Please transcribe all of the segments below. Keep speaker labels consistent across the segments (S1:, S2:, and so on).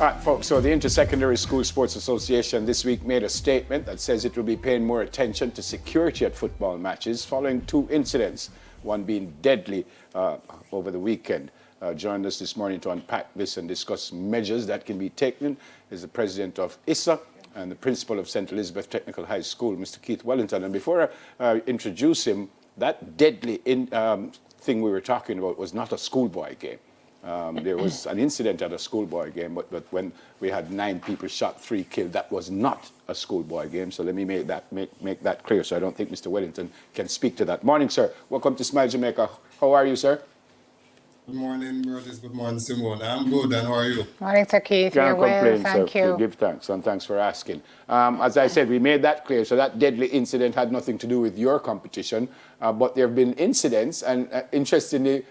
S1: All right, folks, so the Intersecondary School Sports Association this week made a statement that says it will be paying more attention to security at football matches following two incidents, one being deadly over the weekend. Joined us this morning to unpack this and discuss measures that can be taken is the president of ISA and the principal of St. Elizabeth Technical High School, Mr. Keith Wellington. And before I introduce him, that deadly thing we were talking about was not a schoolboy game. There was an incident at a schoolboy game, but when we had 9 people shot, 3 killed, that was not a schoolboy game. So let me make that clear. So I don't think Mr. Wellington can speak to that. Morning, sir. Welcome to Smile Jamaica. How are you, sir?
S2: Good morning, Curtis. Good morning, Simone. I'm good, and how are you?
S3: Morning, Sir Keith.
S1: Can't
S3: You're
S1: complain,
S3: well, thank you.
S1: Give thanks, and thanks for asking. As I said, we made that clear. So that deadly incident had nothing to do with your competition, but there have been incidents, and interestingly,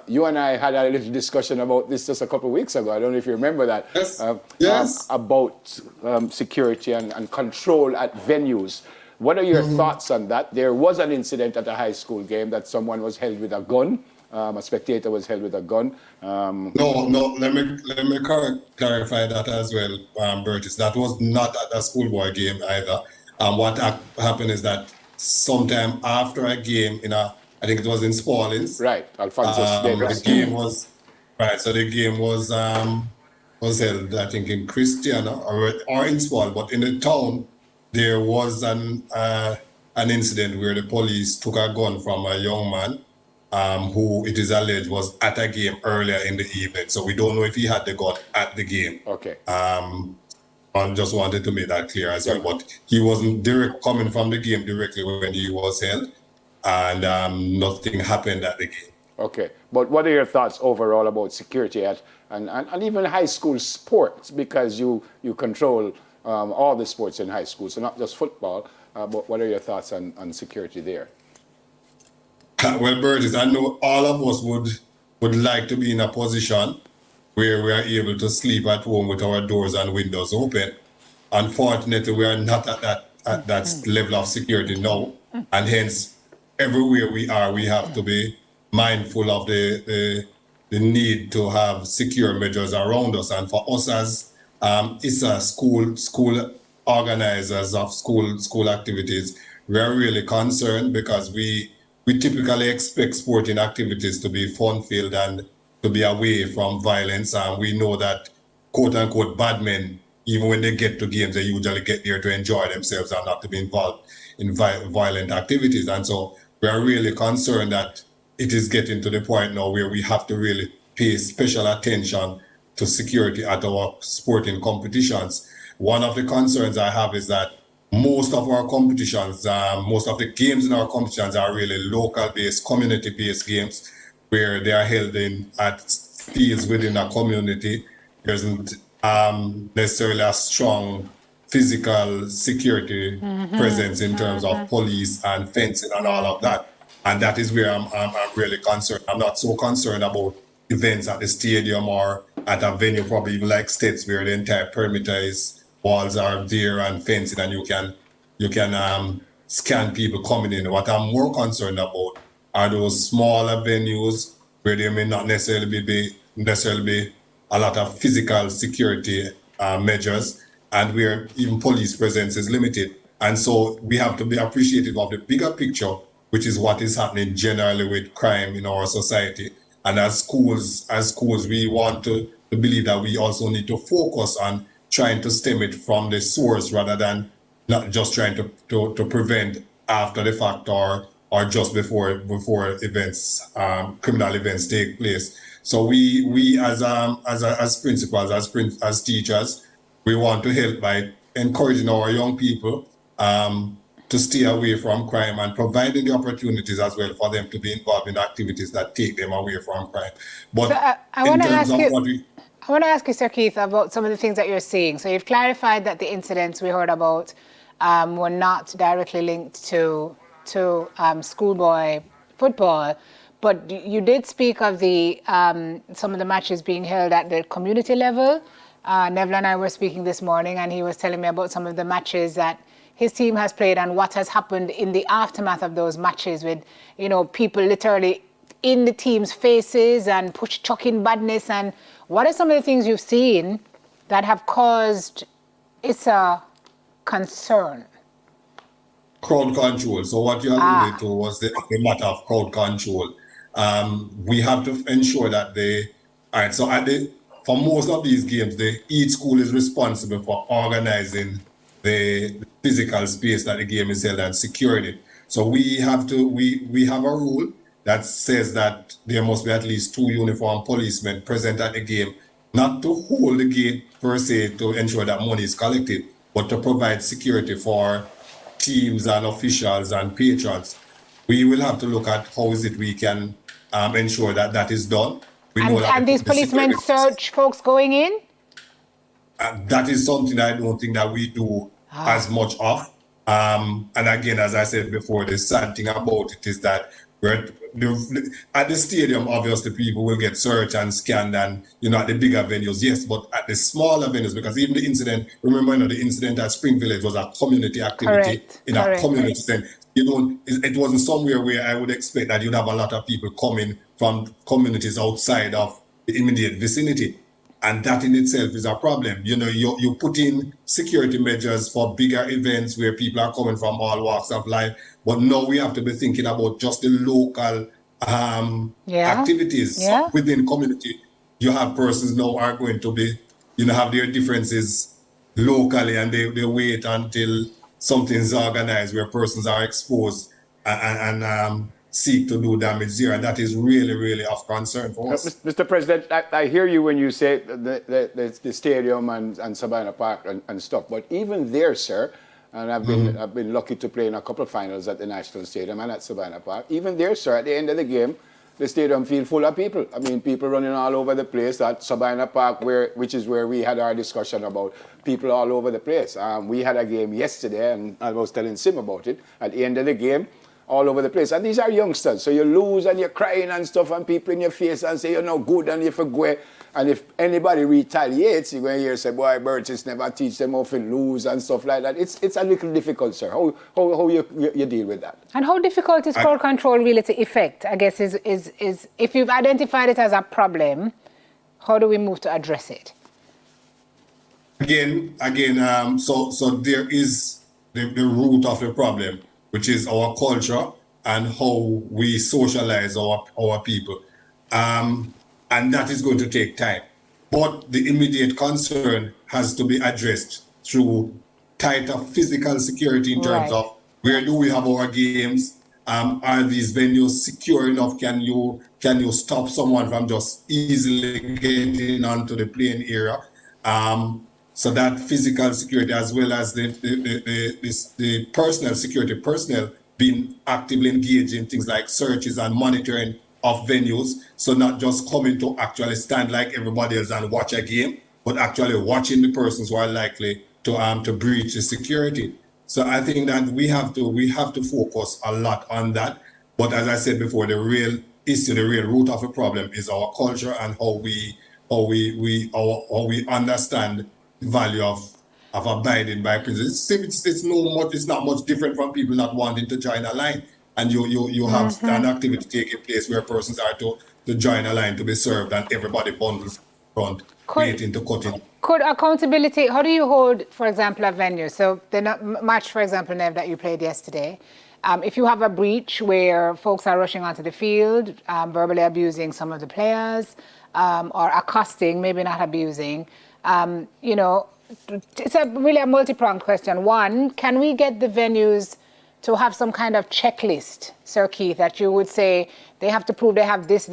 S1: you and I had a little discussion about this just a couple of weeks ago. I don't know if you remember that.
S2: Yes. Yes.
S1: About security and control at venues. What are your thoughts on that? There was an incident at a high school game that someone was held with a gun. A spectator was held with a gun.
S2: No. Let me clarify that as well, Burtis. That was not at a schoolboy game either. What happened is that sometime after a game I think it was in Spaldings.
S1: Right, Alphonsus Davis.
S2: The game was right. So the game was held, I think, in Christiana or in Spalding, but in the town there was an incident where the police took a gun from a young man. Who it is alleged was at a game earlier in the evening. So we don't know if he had the gun at the game.
S1: Okay.
S2: I just wanted to make that clear as well. But he wasn't coming from the game directly when he was held, and nothing happened at the game.
S1: Okay. But what are your thoughts overall about security at and even high school sports? Because you control all the sports in high school, so not just football. But what are your thoughts on security there?
S2: Well, Burtis, I know all of us would like to be in a position where we are able to sleep at home with our doors and windows open. Unfortunately, we are not at that level of security now, and hence, everywhere we are, we have to be mindful of the need to have secure measures around us. And for us as ISA school organizers of school activities, we are really concerned because we typically expect sporting activities to be fun-filled and to be away from violence. And we know that, quote-unquote, bad men, even when they get to games, they usually get there to enjoy themselves and not to be involved in violent activities. And so we are really concerned that it is getting to the point now where we have to really pay special attention to security at our sporting competitions. One of the concerns I have is that most of our competitions, most of the games in our competitions are really local-based, community-based games where they are held at fields within a community. There isn't necessarily a strong physical security presence in terms of police and fencing and all of that. And that is where I'm really concerned. I'm not so concerned about events at the stadium or at a venue, probably even like States, where the entire perimeter walls are there and fencing, and you can scan people coming in. What I'm more concerned about are those smaller venues where there may not necessarily be a lot of physical security measures, and where even police presence is limited. And so we have to be appreciative of the bigger picture, which is what is happening generally with crime in our society. And as schools, we want to believe that we also need to focus on trying to stem it from the source rather than not just trying to prevent after the fact or just before events, criminal events take place. So we as principals, as teachers, we want to help by encouraging our young people to stay away from crime and providing the opportunities as well for them to be involved in activities that take them away from crime. But
S3: so I want to ask you, Sir Keith, about some of the things that you're seeing. So you've clarified that the incidents we heard about were not directly linked to schoolboy football, but you did speak of the some of the matches being held at the community level. Neville and I were speaking this morning, and he was telling me about some of the matches that his team has played and what has happened in the aftermath of those matches with, people literally in the team's faces and chucking badness. And what are some of the things you've seen that have caused it's a concern?
S2: Crowd control. So what you alluded to was the matter of crowd control. We have to ensure that all right, so for most of these games, each school is responsible for organizing the physical space that the game is held and securing it. So we have a rule that says that there must be at least 2 uniformed policemen present at the game, not to hold the gate per se to ensure that money is collected, but to provide security for teams and officials and patrons. We will have to look at how is it we can ensure that that is done.
S3: And these policemen search folks going in?
S2: That is something I don't think that we do as much of. And again, as I said before, the sad thing about it is that at the stadium, obviously, people will get searched and scanned, and at the bigger venues, yes, but at the smaller venues, because even the incident, remember, the incident at Spring Village was a community activity a community center. It wasn't somewhere where I would expect that you'd have a lot of people coming from communities outside of the immediate vicinity. And that in itself is a problem. You put in security measures for bigger events where people are coming from all walks of life. But now we have to be thinking about just the local activities within community. You have persons now are going to be, have their differences locally, and they wait until something's organized where persons are exposed and seek to do damage there, and that is really, really of concern for us.
S1: Mr. President, I hear you when you say the stadium and Sabina Park and stuff, but even there, sir, and I've been lucky to play in a couple of finals at the National Stadium and at Sabina Park. Even there, sir, at the end of the game, the stadium feels full of people. I mean, people running all over the place at Sabina Park, which is where we had our discussion about people all over the place. We had a game yesterday, and I was telling Sim about it. At the end of the game, all over the place. And these are youngsters, so you lose and you're crying and stuff, and people in your face and say you're no good and you forget. And if anybody retaliates, you're going to hear say, boy, Burgess never teach them how to lose and stuff like that. It's a little difficult, sir. How you deal with that?
S3: And how difficult is crowd control really to effect, I guess, is if you've identified it as a problem, how do we move to address it?
S2: Again, so there is the root of the problem, which is our culture and how we socialize our people. And that is going to take time. But the immediate concern has to be addressed through tighter physical security in terms of where do we have our games? Are these venues secure enough? Can you stop someone from just easily getting onto the playing area? So that physical security, as well as the personal security, personnel being actively engaged in things like searches and monitoring of venues. So not just coming to actually stand like everybody else and watch a game, but actually watching the persons who are likely to breach the security. So I think that we have to focus a lot on that. But as I said before, the real issue, the real root of the problem is our culture and how we understand the value of abiding by principles. It's not much different from people not wanting to join a line. And you have an activity taking place where persons are to join a line to be served, and everybody bundles front, waiting to cut in.
S3: Could accountability, how do you hold, for example, a venue? So the match, for example, Nev, that you played yesterday, if you have a breach where folks are rushing onto the field, verbally abusing some of the players, or accosting, maybe not abusing, it's really a multi-pronged question. One, can we get the venues to have some kind of checklist, Sir Keith, that you would say they have to prove they have this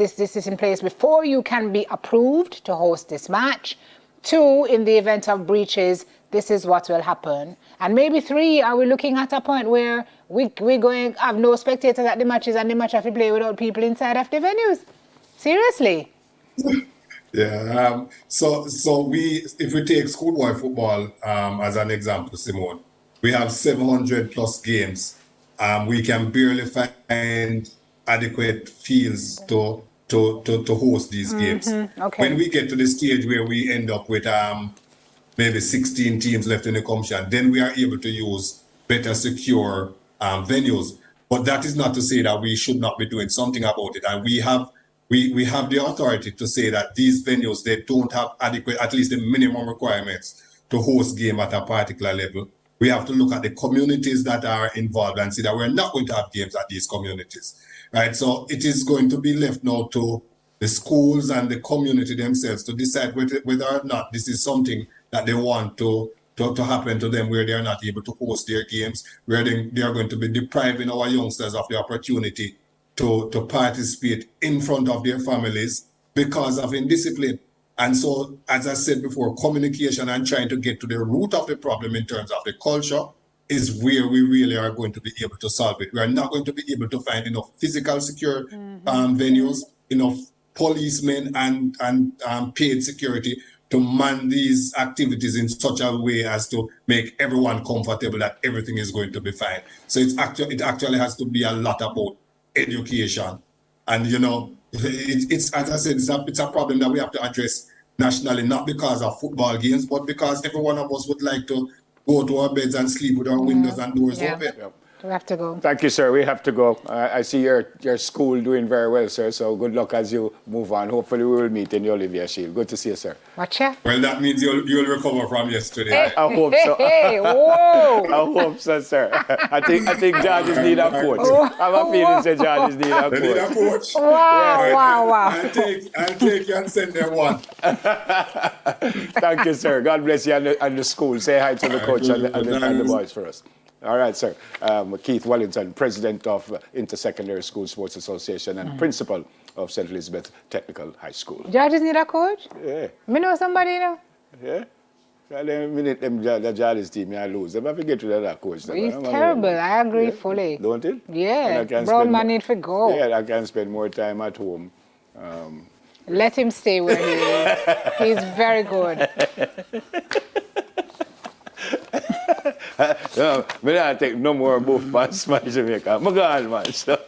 S3: in place before you can be approved to host this match? Two, in the event of breaches, this is what will happen. And maybe three, are we looking at a point where we're going to have no spectators at the matches and the match have to play without people inside of the venues? Seriously?
S2: Yeah. So if we take schoolboy football as an example, Simone, we have 700 plus games. We can barely find adequate fields to host these games.
S3: Okay.
S2: When we get to the stage where we end up with maybe 16 teams left in the competition, then we are able to use better secure venues. But that is not to say that we should not be doing something about it. And we have we have the authority to say that these venues, they don't have adequate, at least the minimum requirements to host game at a particular level. We have to look at the communities that are involved and see that we're not going to have games at these communities, right? So it is going to be left now to the schools and the community themselves to decide whether or not this is something that they want to happen to them, where they are not able to host their games, where they are going to be depriving our youngsters of the opportunity to participate in front of their families because of indiscipline. And so, as I said before, communication and trying to get to the root of the problem in terms of the culture is where we really are going to be able to solve it. We are not going to be able to find enough physical secure venues, enough policemen and paid security to man these activities in such a way as to make everyone comfortable that everything is going to be fine. So it actually has to be a lot about education. And, you know, it's as I said, it's a problem that we have to address nationally, not because of football games, but because every one of us would like to go to our beds and sleep with our windows and doors open.
S1: Yep.
S3: We have to go.
S1: Thank you, sir. We have to go. I see your school doing very well, sir. So good luck as you move on. Hopefully we will meet in the Olivia Shield. Good to see you, sir.
S3: Watch ya.
S2: Well, that means you'll recover from yesterday.
S1: I hope so.
S3: Hey, whoa.
S1: I hope so, sir. I think Georges need a coach. I have a feeling that Georges need a
S2: They need a
S1: coach.
S2: coach.
S3: Wow.
S2: I'll take you and send them one.
S1: Thank you, sir. God bless you and the school. Say hi to the coach and the boys for us. All right, sir. Keith Wellington, president of Intersecondary School Sports Association and principal of St. Elizabeth Technical High School.
S3: Judges need a coach?
S1: Yeah.
S3: Me know somebody, you know.
S1: Yeah. The minute the Jollies team, I lose. They have to get to that coach.
S3: He's terrible. I agree fully.
S1: Don't it?
S3: Yeah. Brown man need to go.
S1: Yeah, I can spend more time at home.
S3: Let him stay where he is. He's very good.
S1: No, I don't take no more move past my Jamaica. I'm gone, man. So.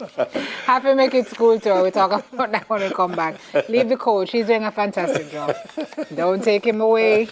S3: Have to make it school tour. We talk about that when we come back. Leave the coach. He's doing a fantastic job. Don't take him away.